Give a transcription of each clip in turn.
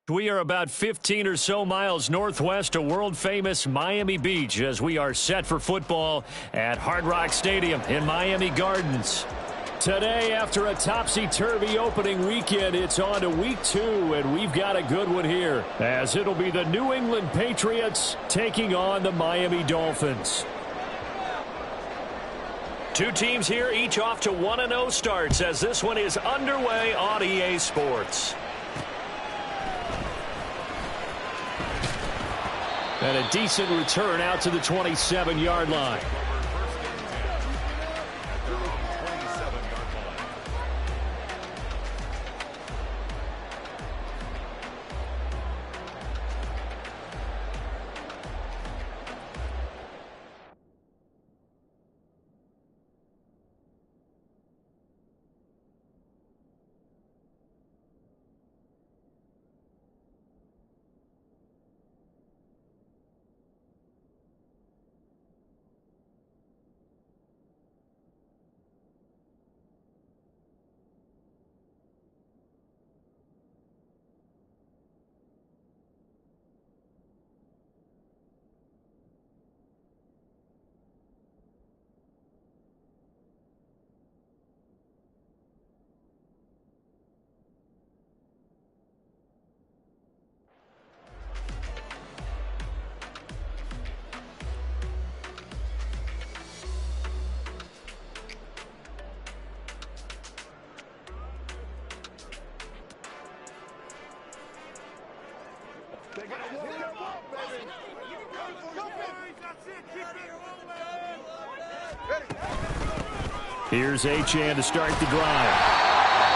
We are about 15 or so miles northwest of world-famous Miami Beach as we are set for football at Hard Rock Stadium in Miami Gardens. Today, after a topsy-turvy opening weekend, it's on to week 2, and we've got a good one here, as it'll be the New England Patriots taking on the Miami Dolphins. Two teams here, each off to 1-0 starts, as this one is underway on EA Sports. And a decent return out to the 27-yard line. Here's Achane to start the drive.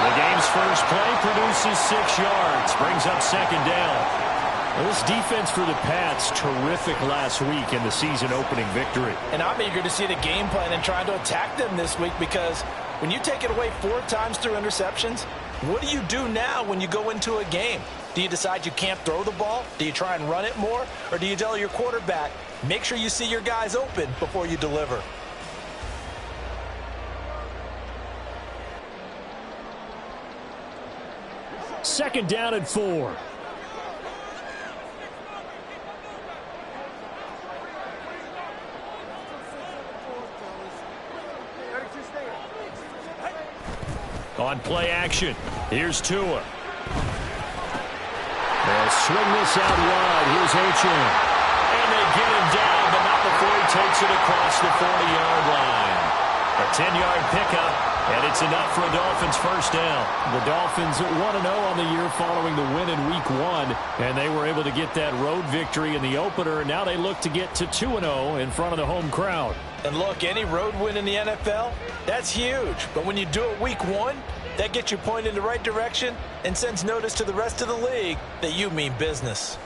The game's first play produces 6 yards, brings up second down. Well, this defense for the Pats, terrific last week in the season-opening victory. And I'm eager to see the game plan and trying to attack them this week, because when you take it away 4 times through interceptions, what do you do now when you go into a game? Do you decide you can't throw the ball? Do you try and run it more? Or do you tell your quarterback, make sure you see your guys open before you deliver? Second down and 4. On play action, here's Tua. They'll swing this out wide. Here's Achane. And they get him down, but not before he takes it across the 40-yard line. A 10-yard pickup, and it's enough for a Dolphins first down. The Dolphins 1-0 on the year following the win in Week 1, and they were able to get that road victory in the opener. Now they look to get to 2-0 in front of the home crowd. And look, any road win in the NFL, that's huge. But when you do it Week 1, that gets you pointed in the right direction and sends notice to the rest of the league that you mean business.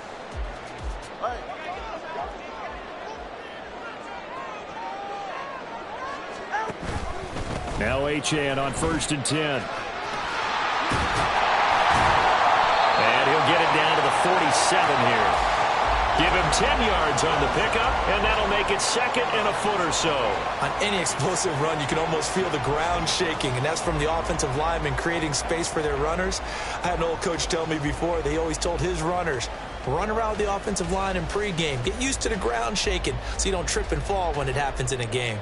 Now Achane on 1st and 10. And he'll get it down to the 47 here. Give him 10 yards on the pickup, and that'll make it second and a foot or so. On any explosive run, you can almost feel the ground shaking, and that's from the offensive linemen creating space for their runners. I had an old coach tell me before, they always told his runners, run around the offensive line in pregame. Get used to the ground shaking so you don't trip and fall when it happens in a game.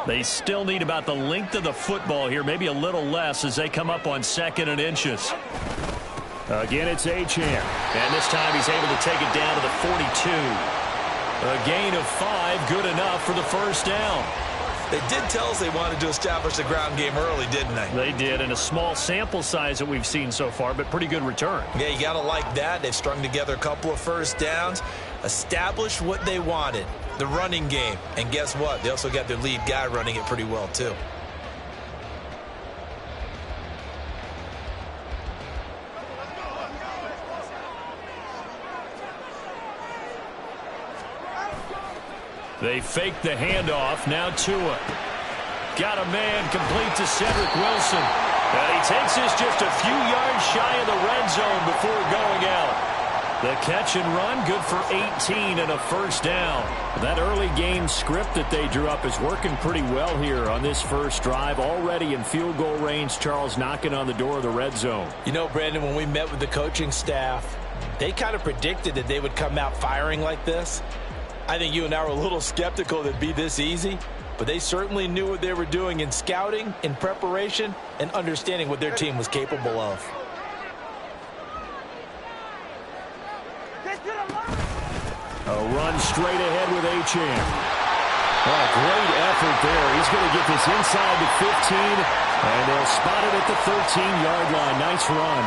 They still need about the length of the football here, maybe a little less as they come up on 2nd and inches. Again, it's Achane. And this time he's able to take it down to the 42. A gain of 5, good enough for the first down. They did tell us they wanted to establish the ground game early, didn't they? They did, and a small sample size that we've seen so far, but pretty good return. Yeah, you got to like that. They've strung together a couple of first downs, established what they wanted, the running game. And guess what? They also got their lead guy running it pretty well, too. They fake the handoff. Now Tua. Got a man complete to Cedric Wilson. And he takes this just a few yards shy of the red zone before going out. The catch and run, good for 18 and a first down. That early game script that they drew up is working pretty well here on this first drive. Already in field goal range, Charles knocking on the door of the red zone. You know, Brandon, when we met with the coaching staff, they kind of predicted that they would come out firing like this. I think you and I were a little skeptical that it'd be this easy, but they certainly knew what they were doing in scouting, in preparation, and understanding what their team was capable of. A run straight ahead with Achane. Oh, great effort there. He's going to get this inside the 15, and they'll spot it at the 13-yard line. Nice run.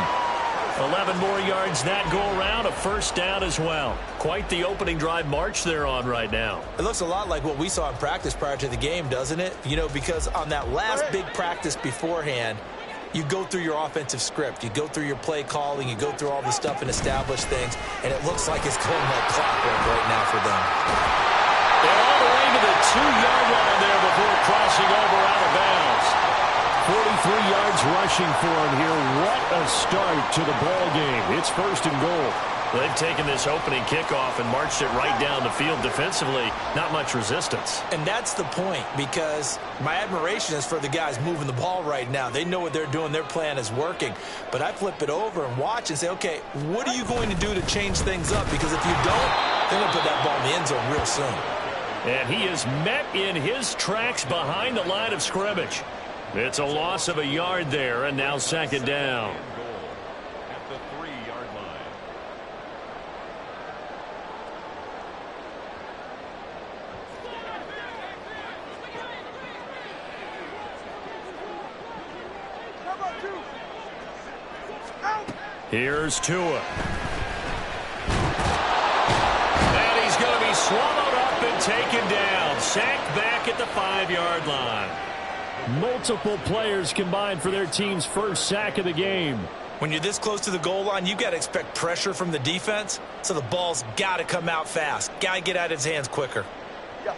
11 more yards that go around, a first down as well. Quite the opening drive march they're on right now. It looks a lot like what we saw in practice prior to the game, doesn't it? You know, because on that last big practice beforehand, you go through your offensive script. You go through your play calling. You go through all the stuff and establish things, and it looks like it's going like clockwork right now for them. They're all the way to the 2-yard line there before crossing over out of bounds. 43 yards rushing for him here. What a start to the ball game. It's first and goal. They've taken this opening kickoff and marched it right down the field defensively. Not much resistance. And that's the point, because my admiration is for the guys moving the ball right now. They know what they're doing. Their plan is working. But I flip it over and watch and say, okay, what are you going to do to change things up? Because if you don't, they're going to put that ball in the end zone real soon. And he is met in his tracks behind the line of scrimmage. It's a loss of a yard there, and now second down. At the 3-yard line. Here's Tua. And he's going to be swallowed up and taken down. Sacked back at the 5-yard line. Multiple players combined for their team's first sack of the game. When you're this close to the goal line, you've got to expect pressure from the defense, so the ball's got to come out fast. Got to get out of his hands quicker.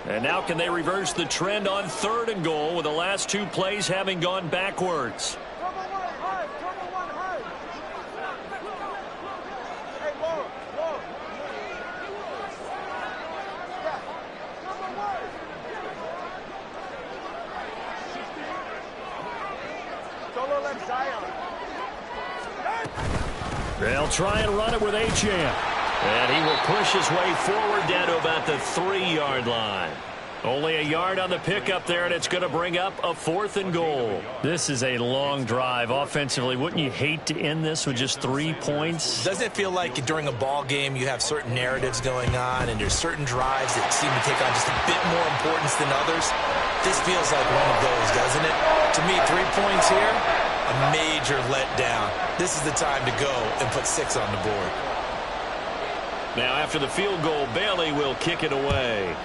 And now can they reverse the trend on 3rd and goal with the last 2 plays having gone backwards? They'll try and run it with Achane. And he will push his way forward down to about the 3-yard line. Only a yard on the pickup there, and it's going to bring up a 4th and goal. This is a long drive offensively. Wouldn't you hate to end this with just 3 points? Doesn't it feel like during a ball game you have certain narratives going on, and there's certain drives that seem to take on just a bit more importance than others? This feels like one of those, doesn't it? To me, 3 points here, a major letdown. This is the time to go and put 6 on the board. Now after the field goal, Bailey will kick it away.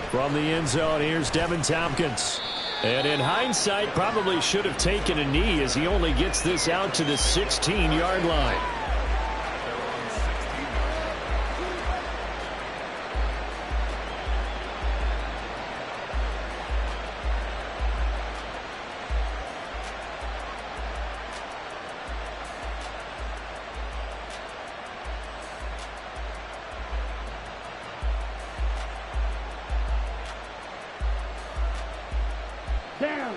From the end zone, here's Devin Tompkins. And in hindsight, probably should have taken a knee as he only gets this out to the 16-yard line. Down.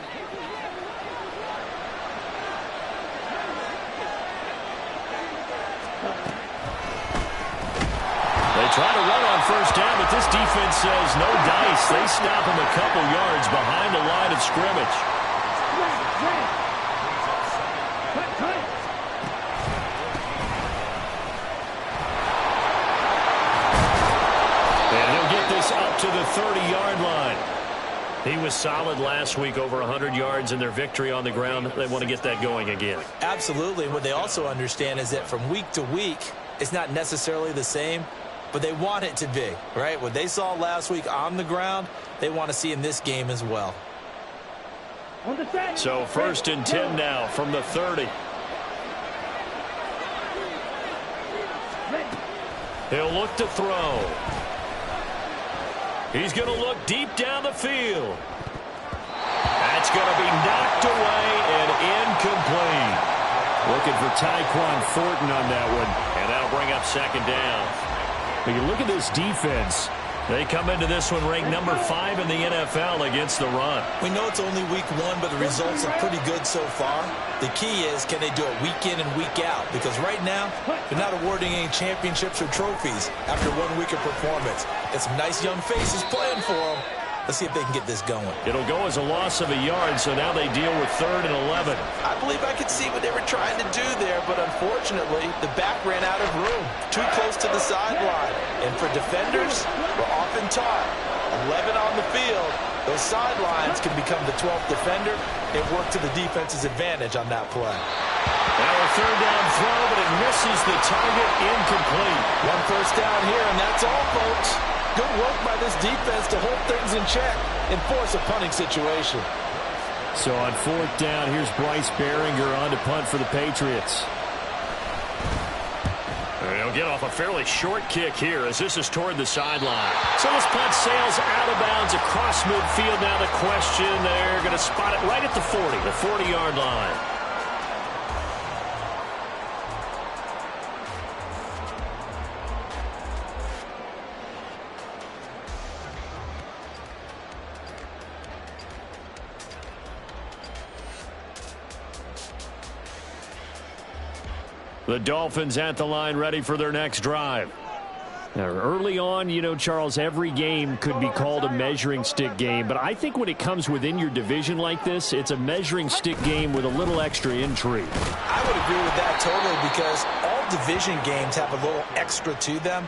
They try to run on first down, but this defense says no dice. They stop him a couple yards behind the line of scrimmage. And he'll get this up to the 30-yard line. He was solid last week, over 100 yards in their victory on the ground. They want to get that going again. Absolutely. What they also understand is that from week to week, it's not necessarily the same, but they want it to be, right? What they saw last week on the ground, they want to see in this game as well. So 1st and 10 now from the 30. He'll look to throw. He's going to look deep down the field. That's going to be knocked away and incomplete. looking for Tyquan Thornton on that one. And that'll bring up second down. But you look at this defense. They come into this one ranked number 5 in the NFL against the run. We know it's only week 1, but the results are pretty good so far. The key is, can they do it week in and week out? Because right now, they're not awarding any championships or trophies after 1 week of performance. Got some nice young faces playing for them. Let's see if they can get this going. It'll go as a loss of a yard, so now they deal with 3rd and 11. I believe I could see what they were trying to do there, but unfortunately, the back ran out of room. Too close to the sideline. And for defenders, we're often taught, 11 on the field, those sidelines can become the 12th defender and work to the defense's advantage on that play. Now a 3rd down throw, but it misses the target, incomplete. 1 first down here, and that's all, folks. Good work by this defense to hold things in check and force a punting situation. So on 4th down, here's Bryce Behringer on to punt for the Patriots. They'll get off a fairly short kick here as this is toward the sideline. So this punt sails out of bounds across midfield. Now the question, they're going to spot it right at the 40, the 40-yard line. The Dolphins at the line ready for their next drive. Now, early on, you know, Charles, every game could be called a measuring stick game. But I think when it comes within your division like this, it's a measuring stick game with a little extra intrigue. I would agree with that totally because all division games have a little extra to them.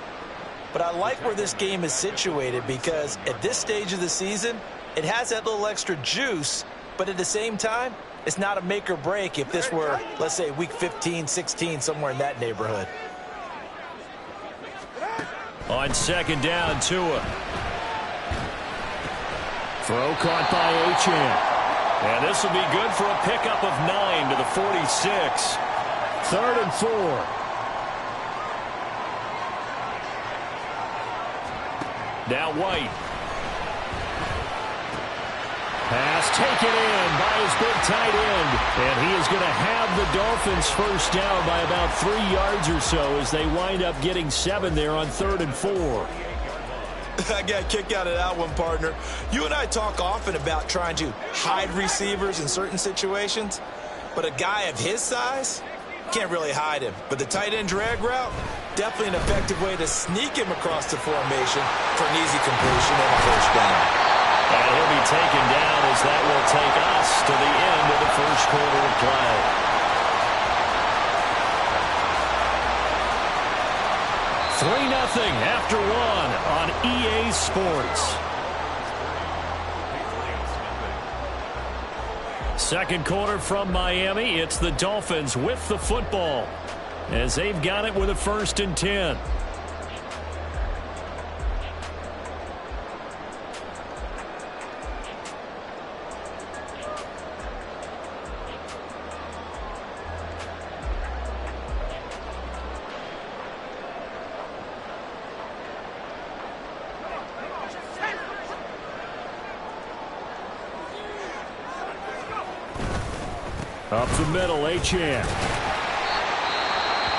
But I like where this game is situated because at this stage of the season, it has that little extra juice. But at the same time, it's not a make or break if this were, let's say, week 15, 16, somewhere in that neighborhood. On 2nd down, Tua. Throw caught by Achane. And this will be good for a pickup of 9 to the 46. 3rd and 4. Now White. Pass taken in by his big tight end. And he is going to have the Dolphins first down by about 3 yards or so as they wind up getting 7 there on 3rd and 4. I got a kick out of that one, partner. You and I talk often about trying to hide receivers in certain situations. But a guy of his size, can't really hide him. But the tight end drag route, definitely an effective way to sneak him across the formation for an easy completion and a first down. And he'll be taken down as that will take us to the end of the first quarter of play. $3-0 after 1 on EA Sports. Second quarter from Miami. It's the Dolphins with the football as they've got it with a 1st and 10. Up the middle, Achane.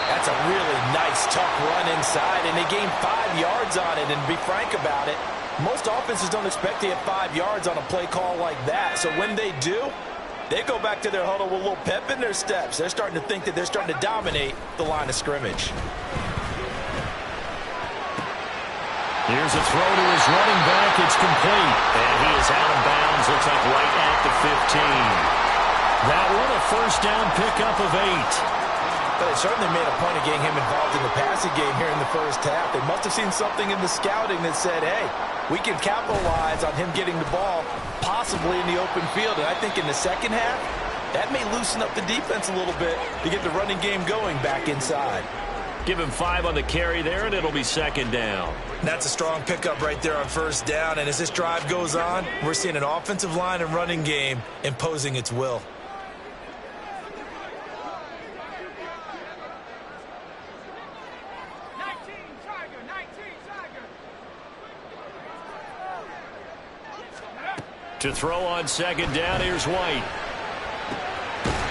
That's a really nice, tough run inside, and they gained 5 yards on it. And to be frank about it, most offenses don't expect to get 5 yards on a play call like that. So when they do, they go back to their huddle with a little pep in their steps. They're starting to think that they're starting to dominate the line of scrimmage. Here's a throw to his running back. It's complete. And he is out of bounds. Looks like right at the 15. That one, a first down pickup of 8. But they certainly made a point of getting him involved in the passing game here in the first half. They must have seen something in the scouting that said, hey, we can capitalize on him getting the ball possibly in the open field. And I think in the second half, that may loosen up the defense a little bit to get the running game going back inside. Give him 5 on the carry there, and it'll be 2nd down. That's a strong pickup right there on first down. And as this drive goes on, we're seeing an offensive line and running game imposing its will. To throw on 2nd down, here's White.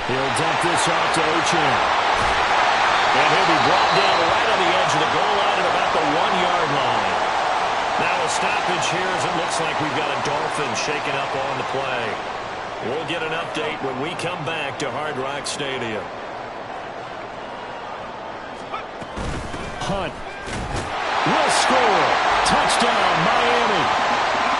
He'll dump this off to Ochan. And he'll be brought down right on the edge of the goal line at about the 1-yard line. Now a stoppage here as it looks like we've got a Dolphin shaken up on the play. We'll get an update when we come back to Hard Rock Stadium. Hunt will score. Touchdown, Miami.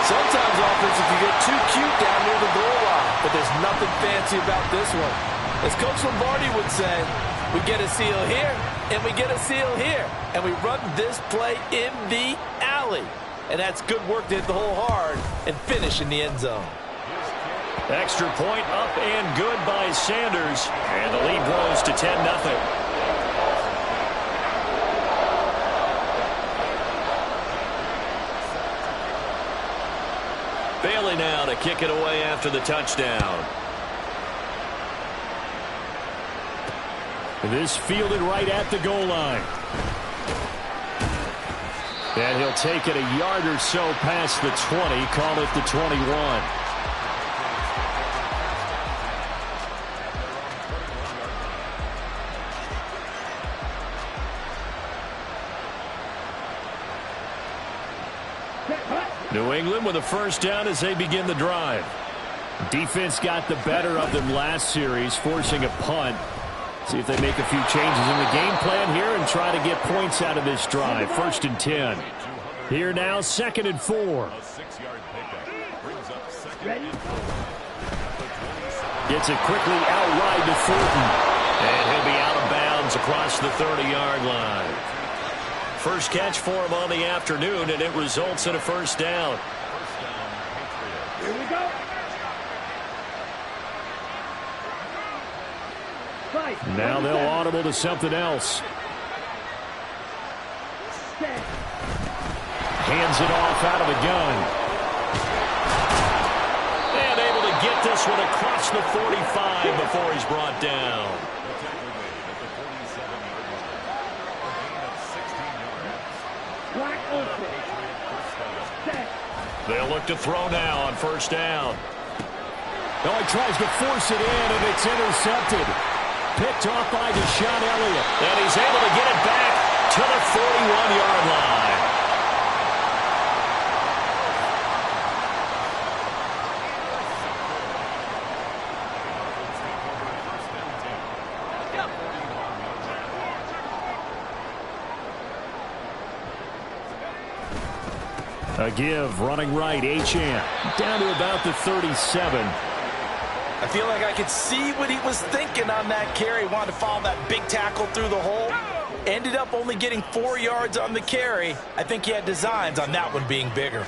Sometimes offenses can get too cute down near the goal line, but there's nothing fancy about this one. As Coach Lombardi would say, we get a seal here, and we get a seal here, and we run this play in the alley. And that's good work to hit the hole hard and finish in the end zone. Extra point up and good by Sanders, and the lead grows to 10-0. Bailey now to kick it away after the touchdown. This fielded right at the goal line. And he'll take it a yard or so past the 20, call it the 21. New England with a first down as they begin the drive. Defense got the better of them last series, forcing a punt. See if they make a few changes in the game plan here and try to get points out of this drive. 1st and 10. Here now, 2nd and 4. A 6-yard pickup brings up 2nd and 4. Gets it quickly out wide to Thornton. And he'll be out of bounds across the 30-yard line. First catch for him on the afternoon, and it results in a first down. Here we go. Now they'll audible to something else. Hands it off out of the gun. And able to get this one across the 45 before he's brought down. They'll look to throw now on first down. Oh, he tries to force it in, and it's intercepted. Picked off by Deshaun Elliott. And he's able to get it back to the 41-yard line. A give, running right, Achane. Down to about the 37. I feel like I could see what he was thinking on that carry. Wanted to follow that big tackle through the hole. Ended up only getting 4 yards on the carry. I think he had designs on that one being bigger.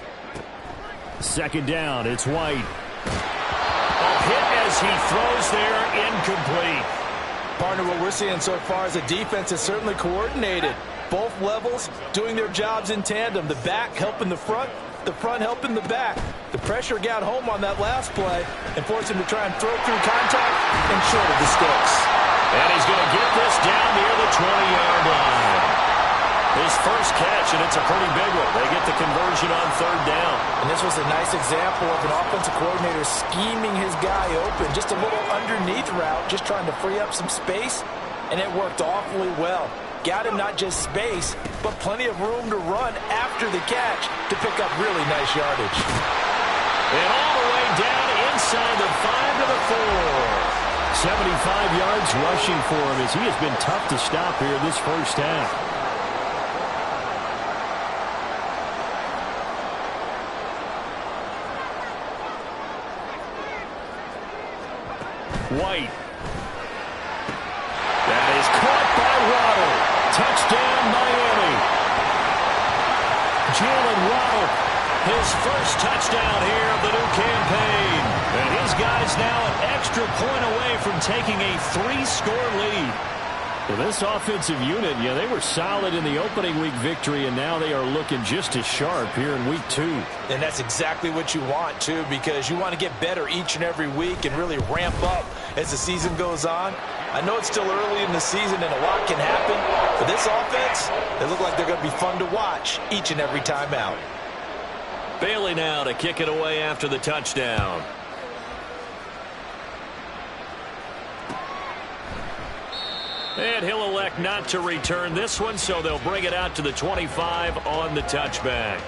2nd down, it's White. A hit as he throws there, incomplete. Partner, what we're seeing so far is the defense is certainly coordinated. Both levels doing their jobs in tandem. The back helping the front helping the back. The pressure got home on that last play and forced him to try and throw through contact and short of the sticks. And he's going to get this down near the 20-yard line. His first catch, and it's a pretty big one. They get the conversion on 3rd down. And this was a nice example of an offensive coordinator scheming his guy open. Just a little underneath route, just trying to free up some space, and it worked awfully well. Got him not just space, but plenty of room to run after the catch to pick up really nice yardage. And all the way down inside the 5 to the 4. 75 yards rushing for him as he has been tough to stop here this first half. White. That is caught by Waddle. Touchdown, Miami. Jalen Waddle, his first touchdown here of the new campaign. And his guys now an extra point away from taking a 3-score lead. Well, this offensive unit, yeah, they were solid in the opening week victory, and now they are looking just as sharp here in week 2. And that's exactly what you want, too, because you want to get better each and every week and really ramp up as the season goes on. I know it's still early in the season and a lot can happen, but this offense, they look like they're going to be fun to watch each and every time out. Bailey now to kick it away after the touchdown. And he'll elect not to return this one, so they'll bring it out to the 25 on the touchback.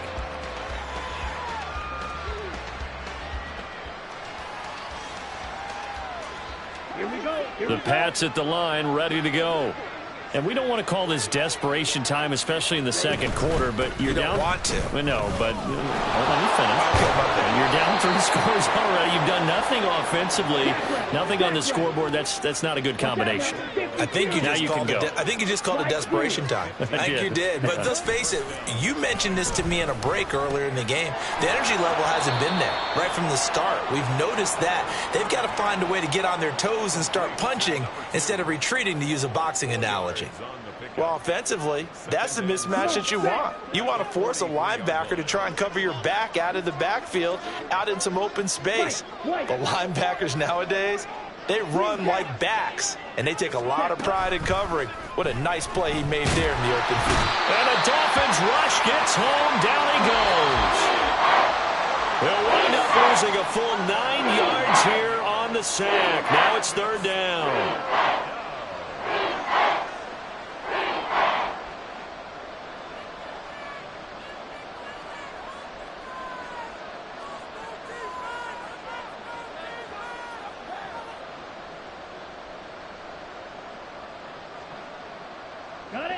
Here we go. The Pats at the line, ready to go. And we don't want to call this desperation time, especially in the second quarter, but you're down. You don't want to. Well, no, but hold on, you finish. Okay. You're down 3 scores already. You've done nothing offensively, nothing on the scoreboard. That's not a good combination. I think you just called it desperation time. I think you did. But let's face it, you mentioned this to me in a break earlier in the game. The energy level hasn't been there right from the start. We've noticed that. They've got to find a way to get on their toes and start punching instead of retreating, to use a boxing analogy. Well, offensively, that's the mismatch that you want. You want to force a linebacker to try and cover your back out of the backfield, out in some open space. The linebackers nowadays, they run like backs, and they take a lot of pride in covering. What a nice play he made there in the open field. And a Dolphins rush gets home. Down he goes. They'll wind up losing a full 9 yards here on the sack. Now it's 3rd down. Got it.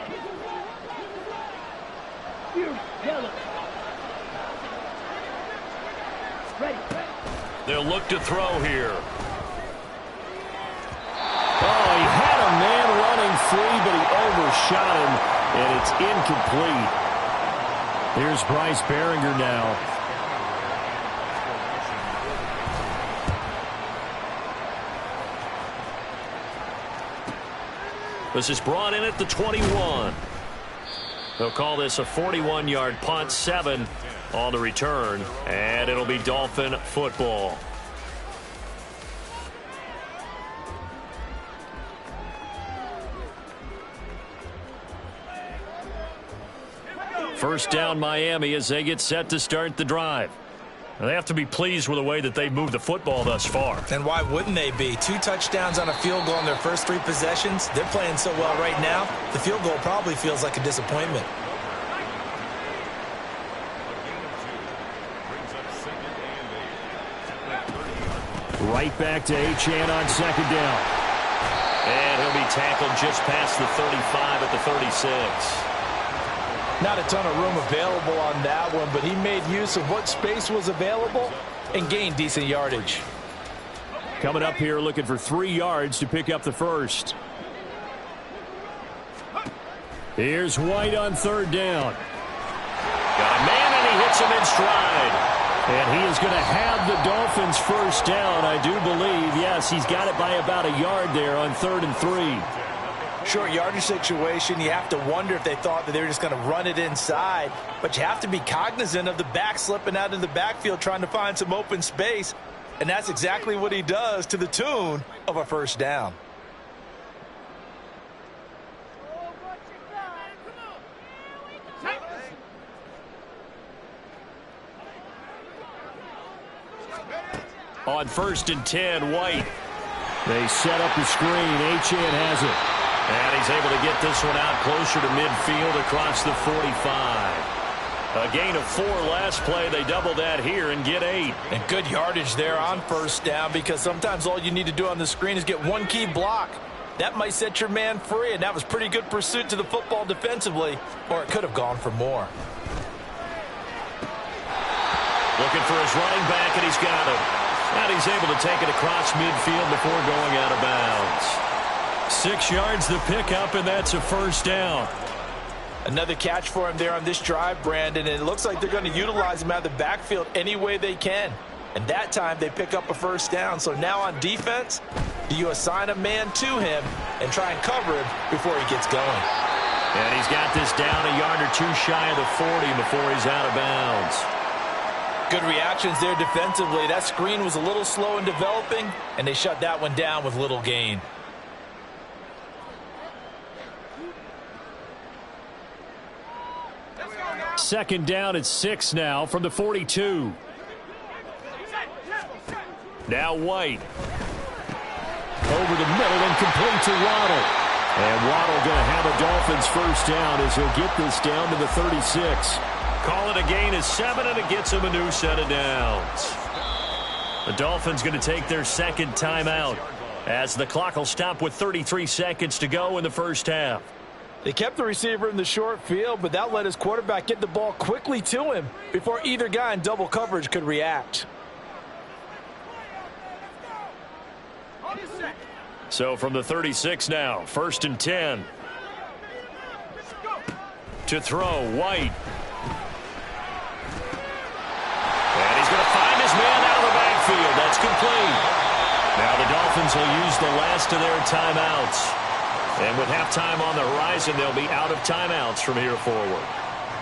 Here, yellow. Ready. They'll look to throw here. Oh, he had a man running free, but he overshot him, and it's incomplete. Here's Bryce Behringer now. This is brought in at the 21. They'll call this a 41-yard punt, 7 on the return, and it'll be Dolphin football. First down, Miami, as they get set to start the drive. Now, they have to be pleased with the way that they've moved the football thus far. And why wouldn't they be? 2 touchdowns on a field goal in their first 3 possessions. They're playing so well right now, the field goal probably feels like a disappointment. Right back to Achane on 2nd down. And he'll be tackled just past the 35 at the 36. Not a ton of room available on that one, but he made use of what space was available and gained decent yardage. Coming up here looking for 3 yards to pick up the first. Here's White on 3rd down. Got a man, and he hits him in stride. And he is going to have the Dolphins first down, I do believe. Yes, he's got it by about a yard there on 3rd and 3. Short yardage situation, you have to wonder if they thought that they were just going to run it inside. But you have to be cognizant of the back slipping out of the backfield trying to find some open space. And that's exactly what he does, to the tune of a first down. On 1st and 10, White. They set up the screen. Achane has it. And he's able to get this one out closer to midfield across the 45. A gain of 4 last play. They double that here and get 8. And good yardage there on first down, because sometimes all you need to do on the screen is get one key block. That might set your man free, and that was pretty good pursuit to the football defensively, or it could have gone for more. Looking for his running back, and he's got it. And he's able to take it across midfield before going out of bounds. 6 yards the pickup, and that's a first down. Another catch for him there on this drive, Brandon, and it looks like they're going to utilize him out of the backfield any way they can. And that time they pick up a first down. So now on defense, do you assign a man to him and try and cover him before he gets going? And he's got this down a yard or 2 shy of the 40 before he's out of bounds. Good reactions there defensively. That screen was a little slow in developing, and they shut that one down with little gain. Second down at 6 now from the 42. Now White. Over the middle and complete to Waddle. And Waddle going to have a Dolphins first down as he'll get this down to the 36. Call it a gain of 7, and it gets him a new set of downs. The Dolphins going to take their second timeout as the clock will stop with 33 seconds to go in the first half. They kept the receiver in the short field, but that let his quarterback get the ball quickly to him before either guy in double coverage could react. So from the 36 now, 1st and 10. To throw, White. And he's going to find his man out of the backfield. That's complete. Now the Dolphins will use the last of their timeouts. And with halftime on the horizon, they'll be out of timeouts from here forward.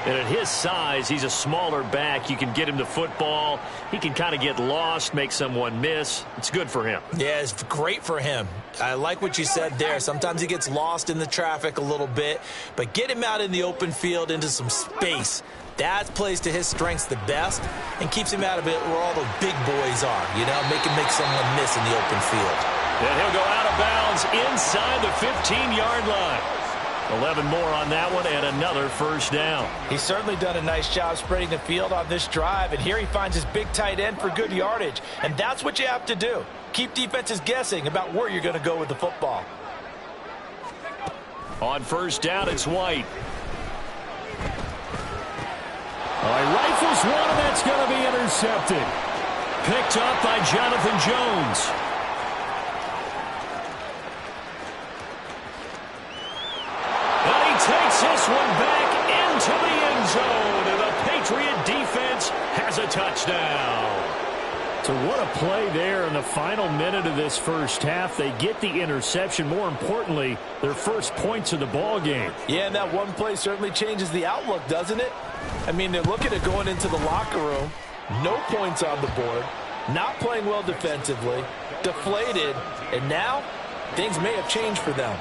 And at his size, he's a smaller back. You can get him to football. He can kind of get lost, make someone miss. It's good for him. Yeah, it's great for him. I like what you said there. Sometimes he gets lost in the traffic a little bit, but get him out in the open field into some space. That plays to his strengths the best and keeps him out of it where all the big boys are, you know, make someone miss in the open field. And he'll go out of bounds inside the 15-yard line. 11 more on that one and another first down. He's certainly done a nice job spreading the field on this drive, and here he finds his big tight end for good yardage. And that's what you have to do. Keep defenses guessing about where you're going to go with the football. On first down, it's White. All right, rifles one, and that's going to be intercepted. Picked up by Jonathan Jones. Takes this one back into the end zone, and the Patriot defense has a touchdown. So what a play there in the final minute of this first half. They get the interception. More importantly, their first points of the ball game. Yeah, and that one play certainly changes the outlook, doesn't it? I mean, they're looking at going into the locker room, no points on the board, not playing well defensively, deflated, and now things may have changed for them.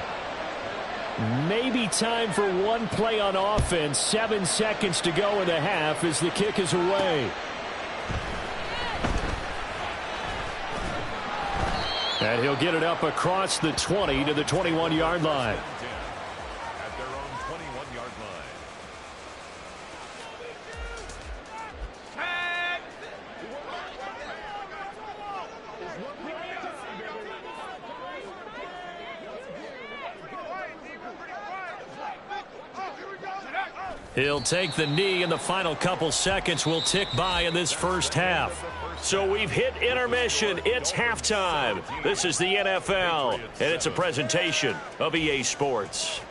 Maybe time for one play on offense. 7 seconds to go in the half as the kick is away. And he'll get it up across the 20 to the 21-yard line. At their own 21-yard line. He'll take the knee, and the final couple seconds will tick by in this first half. So we've hit intermission. It's halftime. This is the NFL, and it's a presentation of EA Sports.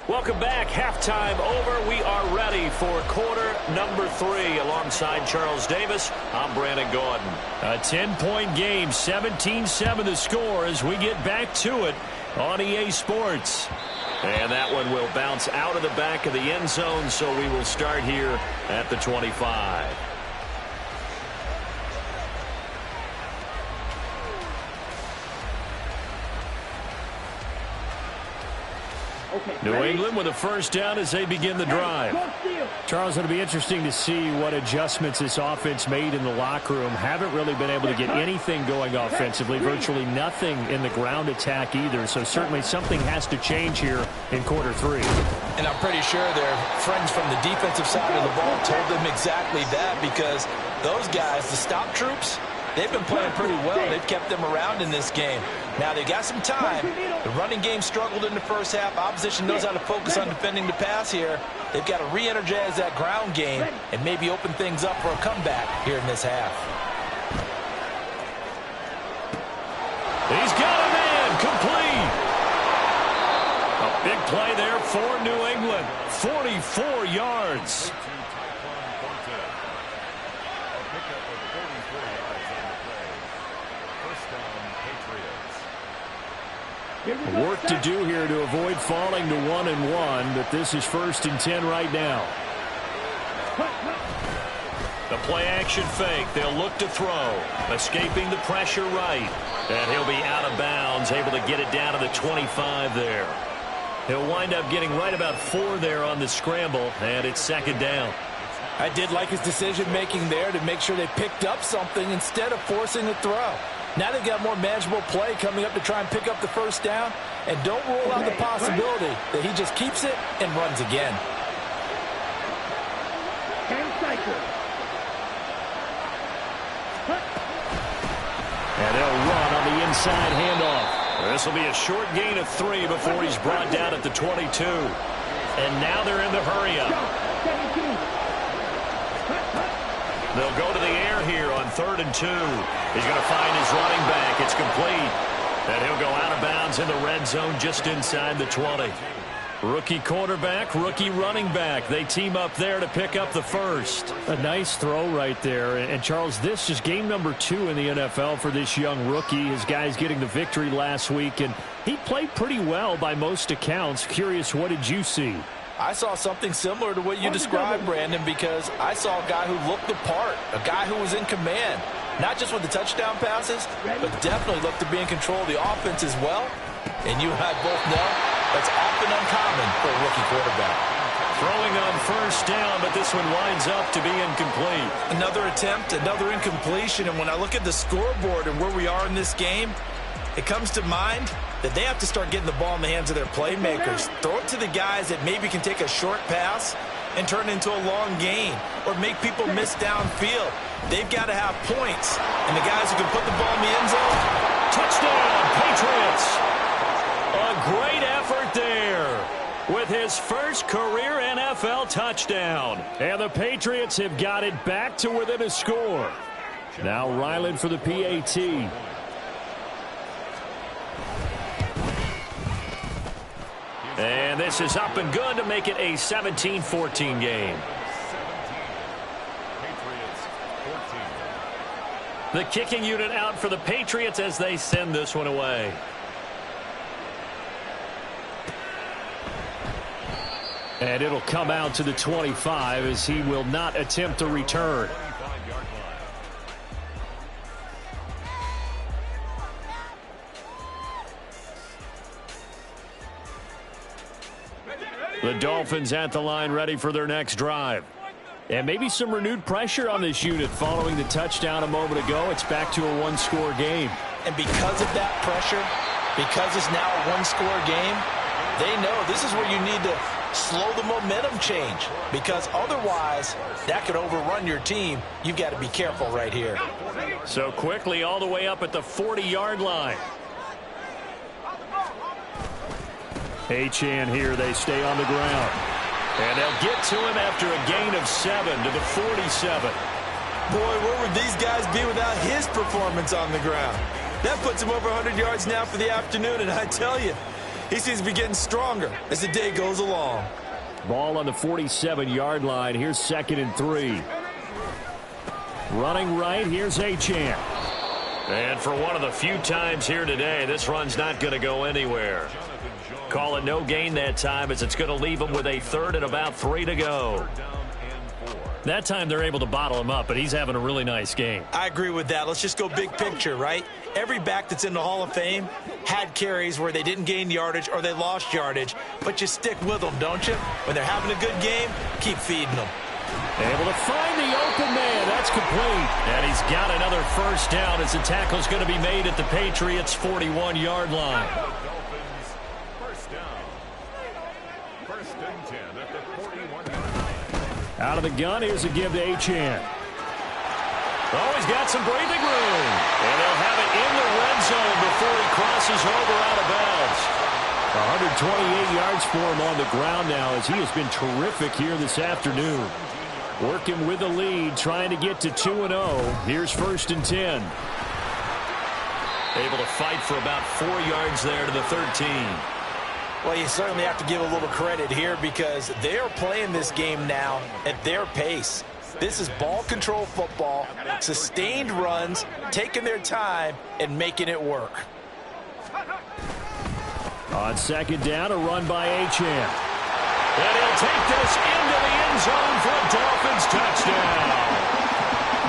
Welcome back. Halftime over. We are ready for quarter number 3. Alongside Charles Davis, I'm Brandon Gordon. A 10-point game, 17-7 the score as we get back to it on EA Sports. And that one will bounce out of the back of the end zone, so we will start here at the 25. New England with a first down as they begin the drive. Charles, it'll be interesting to see what adjustments this offense made in the locker room. Haven't really been able to get anything going offensively, virtually nothing in the ground attack either. So certainly something has to change here in quarter 3. And I'm pretty sure their friends from the defensive side of the ball told them exactly that, because those guys, the stop troops, they've been playing pretty well. They've kept them around in this game. Now they got some time. The running game struggled in the first half. Opposition knows how to focus on defending the pass here. They've got to re-energize that ground game and maybe open things up for a comeback here in this half. He's got a man complete. A big play there for New England. 44 yards. Work to do here to avoid falling to 1-1, but this is 1st and 10 right now. The play-action fake. They'll look to throw. Escaping the pressure right. And he'll be out of bounds, able to get it down to the 25 there. He'll wind up getting right about 4 there on the scramble, and it's second down. I did like his decision-making there to make sure they picked up something instead of forcing a throw. Now they've got more manageable play coming up to try and pick up the first down, and don't rule out the possibility that he just keeps it and runs again. And they'll run on the inside handoff. This will be a short gain of 3 before he's brought down at the 22. And now they're in the hurry-up. They'll go to the air here on 3rd and 2. He's going to find his running back. It's complete. And he'll go out of bounds in the red zone just inside the 20. Rookie quarterback, rookie running back. They team up there to pick up the first. A nice throw right there. And Charles, this is game number 2 in the NFL for this young rookie. His guys getting the victory last week, and he played pretty well by most accounts. Curious, what did you see? I saw something similar to what you described, Brandon, because I saw a guy who looked the part, a guy who was in command, not just with the touchdown passes, but definitely looked to be in control of the offense as well. And you and I both know that's often uncommon for a rookie quarterback. Throwing on first down, but this one winds up to be incomplete. Another attempt, another incompletion, and when I look at the scoreboard and where we are in this game, it comes to mind that they have to start getting the ball in the hands of their playmakers. Throw it to the guys that maybe can take a short pass and turn it into a long gain or make people miss downfield. They've got to have points, and the guys who can put the ball in the end zone. Touchdown, Patriots! A great effort there with his first career NFL touchdown. And the Patriots have got it back to within a score. Now Ryland for the PAT. And this is up and good to make it a 17-14 game. The kicking unit out for the Patriots as they send this one away. And it'll come out to the 25 as he will not attempt a return. The Dolphins at the line ready for their next drive. And maybe some renewed pressure on this unit following the touchdown a moment ago. It's back to a one-score game. And because of that pressure, because it's now a one-score game, they know this is where you need to slow the momentum change, because otherwise that could overrun your team. You've got to be careful right here. So quickly all the way up at the 40-yard line. Achane here, they stay on the ground. And they'll get to him after a gain of 7 to the 47. Boy, where would these guys be without his performance on the ground? That puts him over 100 yards now for the afternoon, and I tell you, he seems to be getting stronger as the day goes along. Ball on the 47-yard line. Here's 2nd and 3. Running right, here's Achane. And for one of the few times here today, this run's not going to go anywhere. Call it no gain that time as it's going to leave him with a 3rd and about 3 to go. That time they're able to bottle him up, but he's having a really nice game. I agree with that. Let's just go big picture, right? Every back that's in the Hall of Fame had carries where they didn't gain yardage or they lost yardage, but you stick with them, don't you? When they're having a good game, keep feeding them. Able to find the open man. That's complete. And he's got another first down as the tackle's going to be made at the Patriots' 41-yard line. Out of the gun, here's a give to Achane. Oh, he's got some breathing room. And they'll have it in the red zone before he crosses over out of bounds. 128 yards for him on the ground now as he has been terrific here this afternoon. Working with the lead, trying to get to 2-0. Here's 1st and 10. Able to fight for about 4 yards there to the 13. Well, you certainly have to give a little credit here because they are playing this game now at their pace. This is ball control football, sustained runs, taking their time and making it work. On 2nd down, a run by Achane. And he'll take this into the end zone for a Dolphins touchdown.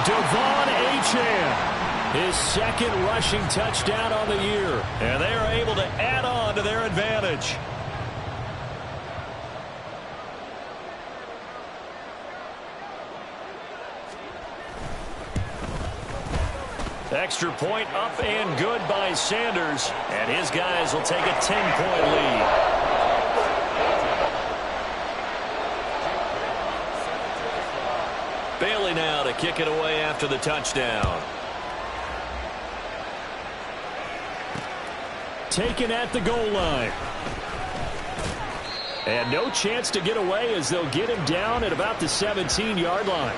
Devon Achane, his second rushing touchdown on the year. And they are able to add on to their advantage. Extra point up and good by Sanders. And his guys will take a 10-point lead. Bailey now to kick it away after the touchdown. Taken at the goal line. And no chance to get away as they'll get him down at about the 17-yard line.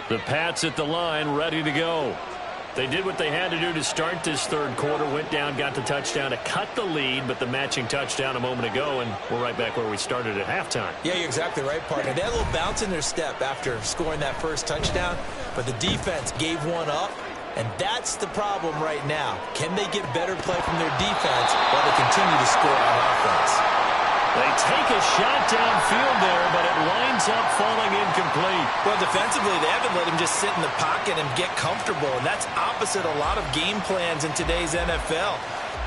The Pats at the line, ready to go. They did what they had to do to start this third quarter, went down, got the touchdown to cut the lead, but the matching touchdown a moment ago, and we're right back where we started at halftime. Yeah, you're exactly right, partner. They had a little bounce in their step after scoring that first touchdown, but the defense gave one up, and that's the problem right now. Can they get better play from their defense while they continue to score on offense? They take a shot downfield there, but it winds up falling incomplete. Well, defensively, they haven't let him just sit in the pocket and get comfortable, and that's opposite a lot of game plans in today's NFL.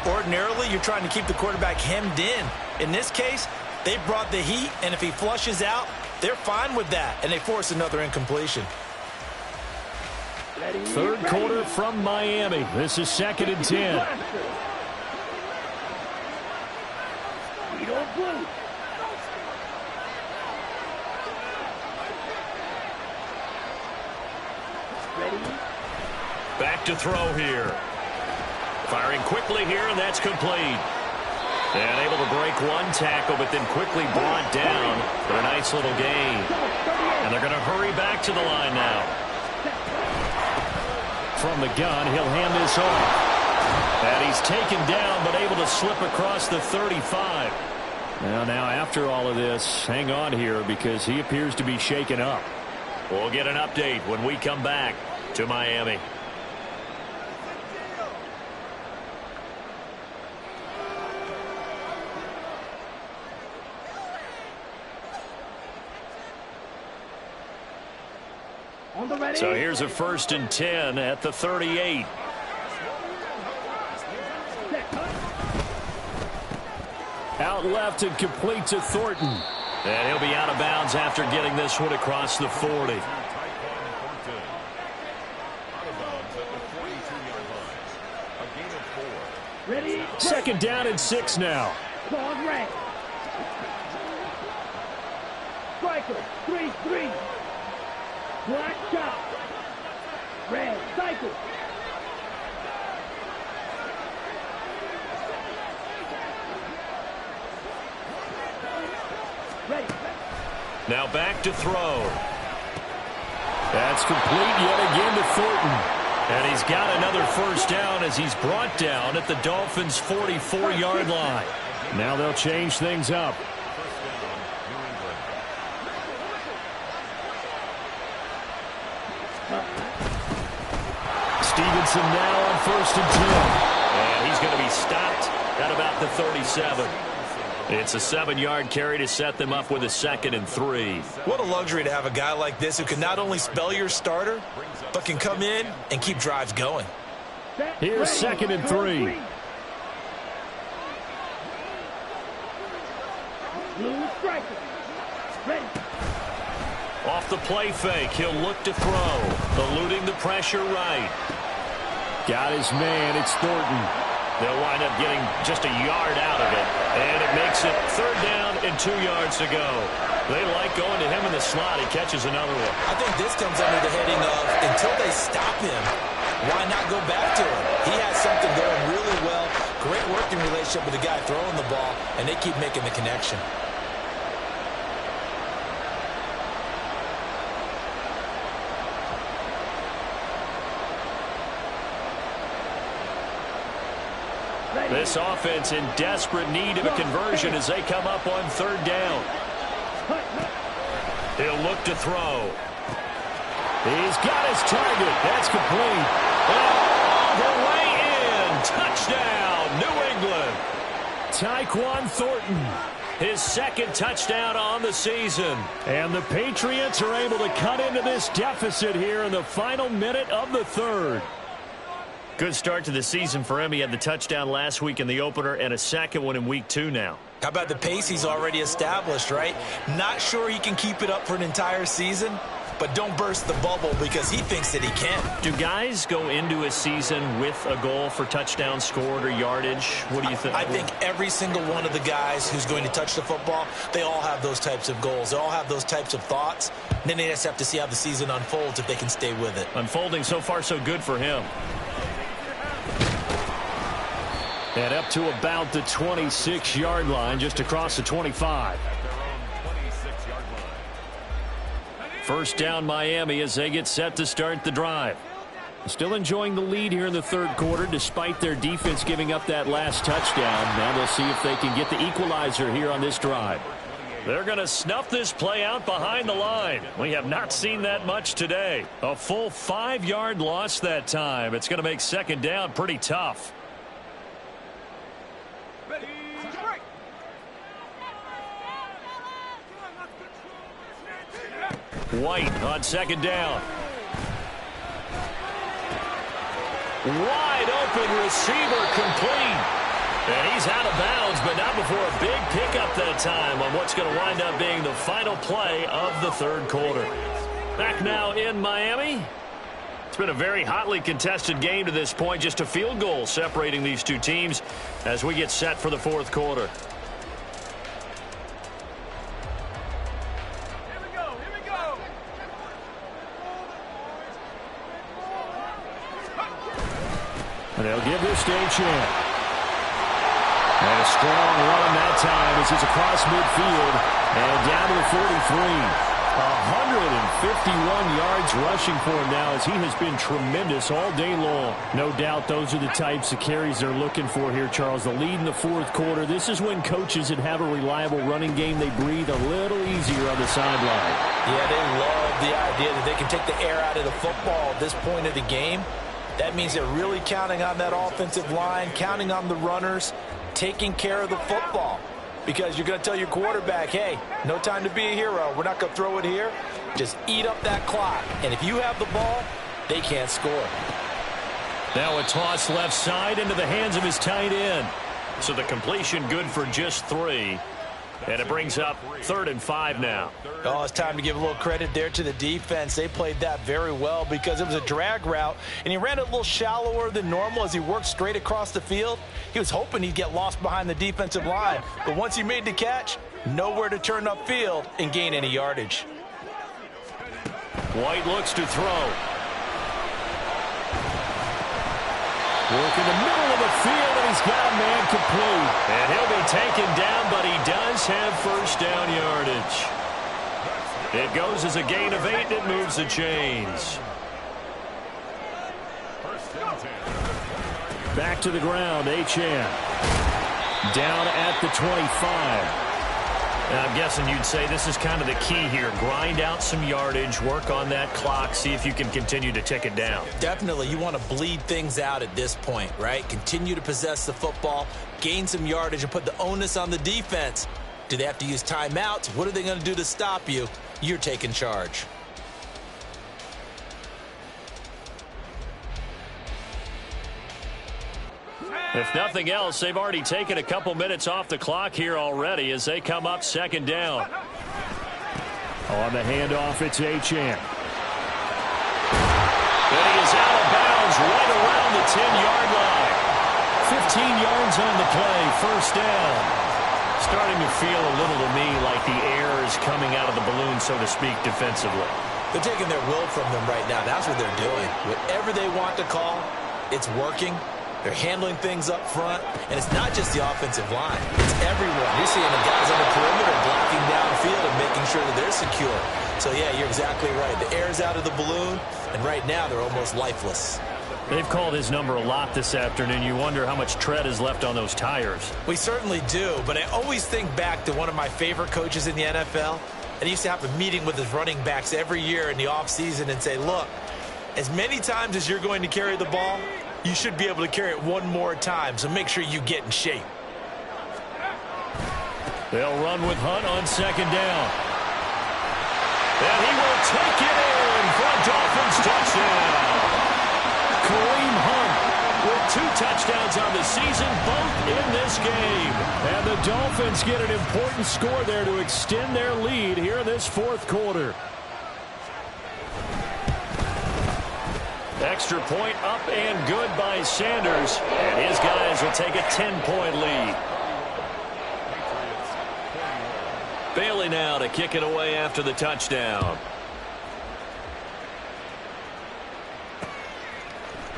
Ordinarily, you're trying to keep the quarterback hemmed in. In this case, they brought the heat, and if he flushes out, they're fine with that, and they force another incompletion. Third quarter from Miami. This is 2nd and 10. Back to throw here. Firing quickly here, and that's complete. And able to break one tackle, but then quickly brought down for a nice little gain. And they're going to hurry back to the line now. From the gun, he'll hand this off. And he's taken down, but able to slip across the 35. Now after all of this, hang on here because he appears to be shaken up. We'll get an update when we come back to Miami. So here's a 1st and 10 at the 38. Out left and complete to Thornton. And he'll be out of bounds after getting this one across the 40. Ready? 2nd down and 6 now. Ball red. Striker, 3-3. Black shot. Red, cycle. Ready. Now back to throw. That's complete yet again to Thornton. And he's got another 1st down as he's brought down at the Dolphins' 44-yard line. Now they'll change things up. Stevenson now on 1st and 10. And he's going to be stopped at about the 37. It's a 7-yard carry to set them up with a 2nd and 3. What a luxury to have a guy like this who can not only spell your starter, but can come in and keep drives going. Here's 2nd and 3. Off the play fake, he'll look to throw. Eluding the pressure right. Got his man, it's Thornton. They'll wind up getting just a yard out of it. And it makes it 3rd down and 2 yards to go. They like going to him in the slot. He catches another one. I think this comes under the heading of until they stop him, why not go back to him? He has something going really well. Great working relationship with the guy throwing the ball, and they keep making the connection. This offense in desperate need of a conversion as they come up on third down. He'll look to throw. He's got his target. That's complete. All the way in. Touchdown, New England. Tyquan Thornton. His second touchdown on the season. And the Patriots are able to cut into this deficit here in the final minute of the third. Good start to the season for him. He had the touchdown last week in the opener and a second one in week 2 now. How about the pace he's already established, right? Not sure he can keep it up for an entire season, but don't burst the bubble because he thinks that he can. Do guys go into a season with a goal for touchdown scored or yardage? What do you think? I think every single one of the guys who's going to touch the football, they all have those types of goals. They all have those types of thoughts. And then they just have to see how the season unfolds if they can stay with it. Unfolding so far so good for him. And up to about the 26-yard line, just across the 25. First down Miami as they get set to start the drive. Still enjoying the lead here in the third quarter despite their defense giving up that last touchdown. Now they'll see if they can get the equalizer here on this drive. They're going to snuff this play out behind the line. We have not seen that much today. A full 5-yard loss that time. It's going to make second down pretty tough. White on second down. Wide open receiver complete. And he's out of bounds, but not before a big pickup that time on what's going to wind up being the final play of the third quarter. Back now in Miami. It's been a very hotly contested game to this point. Just a field goal separating these two teams as we get set for the fourth quarter. And they'll give this to H.M. And a strong run that time as it's across midfield and down to the 43. 151 yards rushing for him now as he has been tremendous all day long. No doubt those are the types of carries they're looking for here, Charles. The lead in the fourth quarter. This is when coaches that have a reliable running game, they breathe a little easier on the sideline. Yeah, they love the idea that they can take the air out of the football at this point of the game. That means they're really counting on that offensive line, counting on the runners, taking care of the football. Because you're going to tell your quarterback, hey, no time to be a hero. We're not going to throw it here. Just eat up that clock. And if you have the ball, they can't score. Now a toss left side into the hands of his tight end. So the completion good for just 3. And it brings up 3rd and 5 now. Oh, it's time to give a little credit there to the defense. They played that very well because it was a drag route, and he ran it a little shallower than normal as he worked straight across the field. He was hoping he'd get lost behind the defensive line, but once he made the catch, nowhere to turn upfield and gain any yardage. White looks to throw. Work in the middle of the field, and he's got a man complete. And he'll be taken down, but he does have first down yardage. It goes as a gain of 8, and it moves the chains. Back to the ground, H.M. Down at the 25. And I'm guessing you'd say this is kind of the key here. Grind out some yardage, work on that clock, see if you can continue to tick it down. Definitely, you want to bleed things out at this point, right? Continue to possess the football, gain some yardage, and put the onus on the defense. Do they have to use timeouts? What are they going to do to stop you? You're taking charge. If nothing else, they've already taken a couple minutes off the clock here already as they come up second down. On the handoff, it's H.M. And he is out of bounds right around the 10-yard line. 15 yards on the play, first down. Starting to feel a little to me like the air is coming out of the balloon, so to speak, defensively. They're taking their will from them right now. That's what they're doing. Whatever they want to call, it's working. They're handling things up front, and it's not just the offensive line. It's everyone. You're seeing the guys on the perimeter blocking downfield and making sure that they're secure. So, yeah, you're exactly right. The air's out of the balloon, and right now they're almost lifeless. They've called his number a lot this afternoon. You wonder how much tread is left on those tires. We certainly do, but I always think back to one of my favorite coaches in the NFL. And he used to have a meeting with his running backs every year in the offseason and say, look, as many times as you're going to carry the ball, you should be able to carry it one more time, so make sure you get in shape. They'll run with Hunt on second down. And he will take it in for a Dolphins touchdown. Kareem Hunt with 2 touchdowns on the season, both in this game. And the Dolphins get an important score there to extend their lead here in this fourth quarter. Extra point up and good by Sanders. And his guys will take a 10-point lead. Bailey now to kick it away after the touchdown.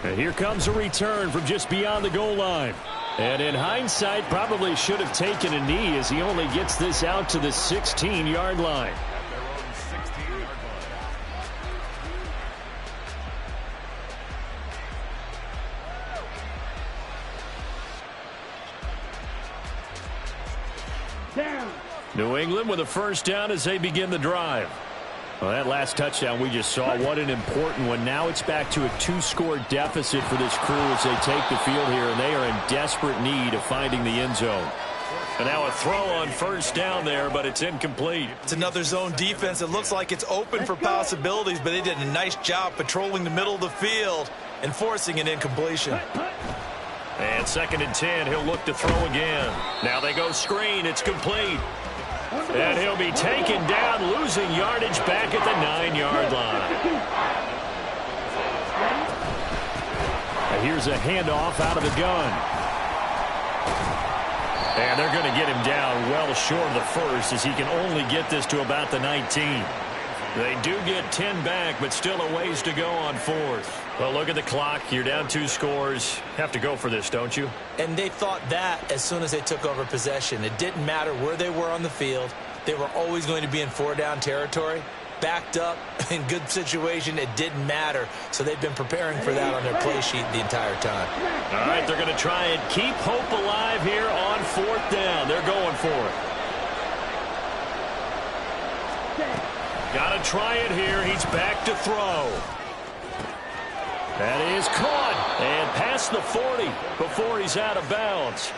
And here comes a return from just beyond the goal line. And in hindsight, probably should have taken a knee as he only gets this out to the 16-yard line. Down. New England with a first down as they begin the drive. Well, that last touchdown we just saw, what an important one. Now it's back to a 2-score deficit for this crew as they take the field here, and they are in desperate need of finding the end zone. And now a throw on first down there, but it's incomplete. It's another zone defense. It looks like it's open for possibilities, but they did a nice job patrolling the middle of the field and forcing an incompletion. And 2nd and 10, he'll look to throw again. Now they go screen, it's complete. And he'll be taken down, losing yardage back at the 9-yard line. Now here's a handoff out of the gun. And they're going to get him down well short of the first as he can only get this to about the 19. They do get 10 back, but still a ways to go on 4th. Well, look at the clock. You're down 2 scores. Have to go for this, don't you? And they thought that as soon as they took over possession. It didn't matter where they were on the field. They were always going to be in 4-down territory. Backed up, in good situation, it didn't matter. So they've been preparing for that on their play sheet the entire time. All right, they're going to try and keep hope alive here on 4th down. They're going for it. Got to try it here. He's back to throw. That is caught and past the 40 before he's out of bounds.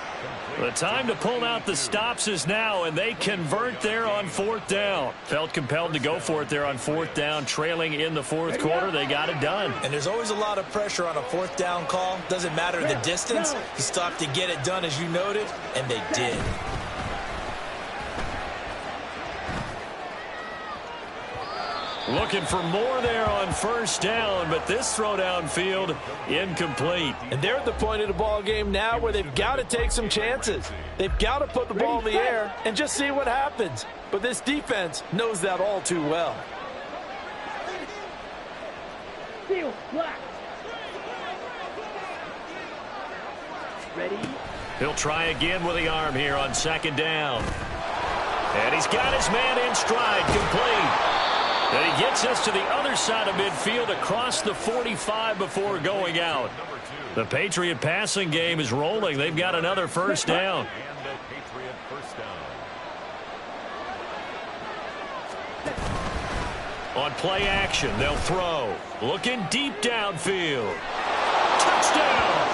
The time to pull out the stops is now, and they convert there on 4th down. Felt compelled to go for it there on 4th down, trailing in the 4th quarter. They got it done. And there's always a lot of pressure on a 4th down call. Doesn't matter the distance. You still have to get it done, as you noted, and they did. Looking for more there on 1st down, but this throw downfield incomplete. And they're at the point of the ball game now where they've got to take some chances. They've got to put the ball in the air and just see what happens. But this defense knows that all too well. Seal, black. Ready? He'll try again with the arm here on 2nd down. And he's got his man in stride, complete. And he gets us to the other side of midfield across the 45 before going out. The Patriot passing game is rolling. They've got another first down. And the Patriot first down. On play action, they'll throw. Looking deep downfield. Touchdown!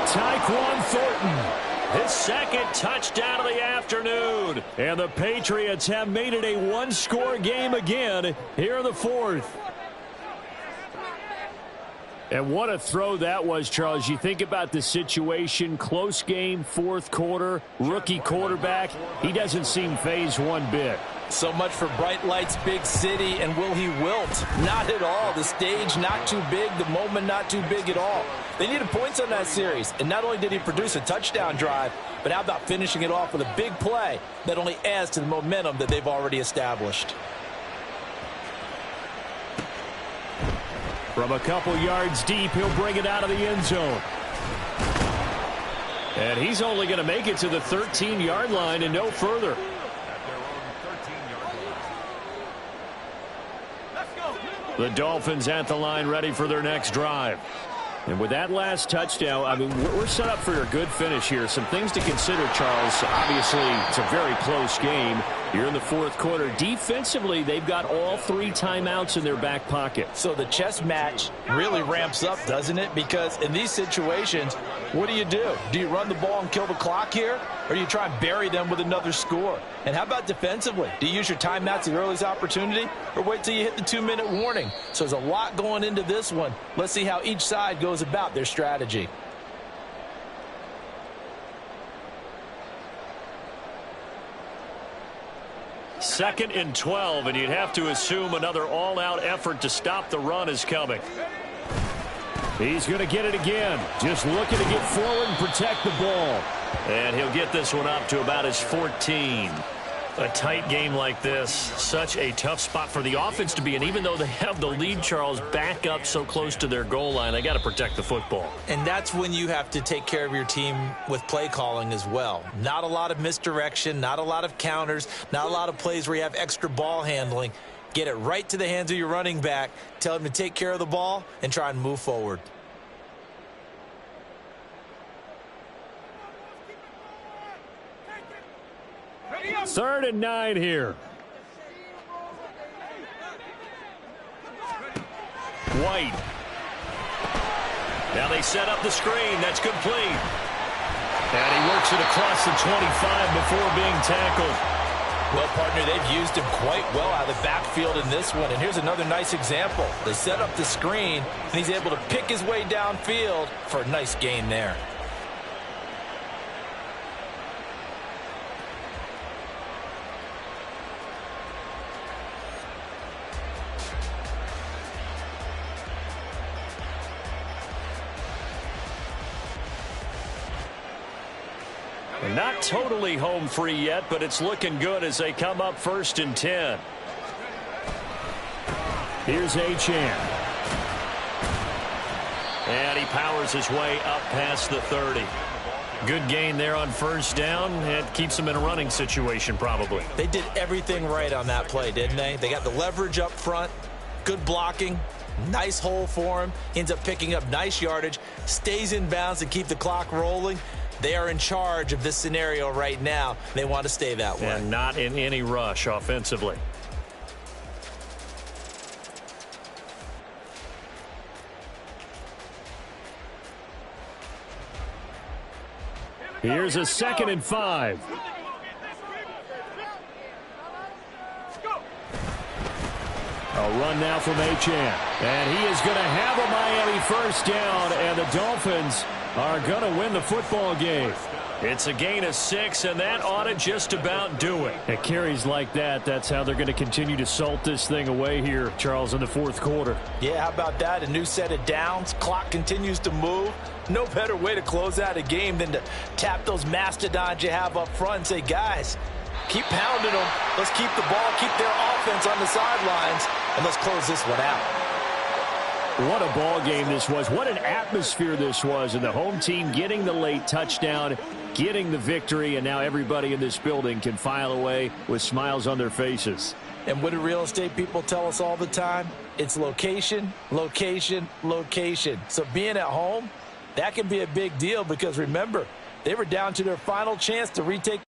Tyquan Thornton. His 2nd touchdown of the afternoon. And the Patriots have made it a 1-score game again here in the 4th. And what a throw that was, Charles. You think about the situation, close game, 4th quarter, rookie quarterback. He doesn't seem phased one bit. So much for bright lights, big city, and will he wilt? Not at all. The stage not too big, the moment not too big at all. They needed points on that series, and not only did he produce a touchdown drive, but how about finishing it off with a big play that only adds to the momentum that they've already established. From a couple yards deep, he'll bring it out of the end zone. And he's only going to make it to the 13-yard line and no further. The Dolphins at the line ready for their next drive. And with that last touchdown, I mean, we're set up for a good finish here. Some things to consider, Charles. Obviously, it's a very close game. You're in the fourth quarter. Defensively, they've got all 3 timeouts in their back pocket. So the chess match really ramps up, doesn't it? Because in these situations, what do? Do you run the ball and kill the clock here? Or do you try and bury them with another score? And how about defensively? Do you use your timeouts at the earliest opportunity? Or wait till you hit the 2-minute warning? So there's a lot going into this one. Let's see how each side goes about their strategy. Second and 12, and you'd have to assume another all-out effort to stop the run is coming. He's going to get it again. Just looking to get forward and protect the ball. And he'll get this one up to about his 14. A tight game like this, such a tough spot for the offense to be in. Even though they have the lead, Charles, back up so close to their goal line, they got to protect the football. And that's when you have to take care of your team with play calling as well. Not a lot of misdirection, not a lot of counters, not a lot of plays where you have extra ball handling. Get it right to the hands of your running back, tell him to take care of the ball, and try and move forward. Third and 9 here. White. Now they set up the screen. That's complete. And he works it across the 25 before being tackled. Well, partner, they've used him quite well out of the backfield in this one. And here's another nice example. They set up the screen, and he's able to pick his way downfield for a nice gain there. Not totally home free yet, but it's looking good as they come up 1st and 10. Here's Achane. And he powers his way up past the 30. Good gain there on 1st down. It keeps him in a running situation probably. They did everything right on that play, didn't they? They got the leverage up front, good blocking, nice hole for him. Ends up picking up nice yardage, stays in bounds to keep the clock rolling. They are in charge of this scenario right now. They want to stay that way. And not in any rush offensively. Here's a 2nd and 5. A run now from Achane. And he is going to have a Miami 1st down, and the Dolphins are going to win the football game. It's a gain of 6, and that ought to just about do it. At carries like that, that's how they're going to continue to salt this thing away here, Charles, in the fourth quarter. Yeah, how about that? A new set of downs. Clock continues to move. No better way to close out a game than to tap those mastodons you have up front and say, guys, keep pounding them. Let's keep the ball, keep their offense on the sidelines, and let's close this one out. What a ball game this was. What an atmosphere this was. And the home team getting the late touchdown, getting the victory, and now everybody in this building can file away with smiles on their faces. And what do real estate people tell us all the time? It's location, location, location. So being at home, that can be a big deal because, remember, they were down to their final chance to retake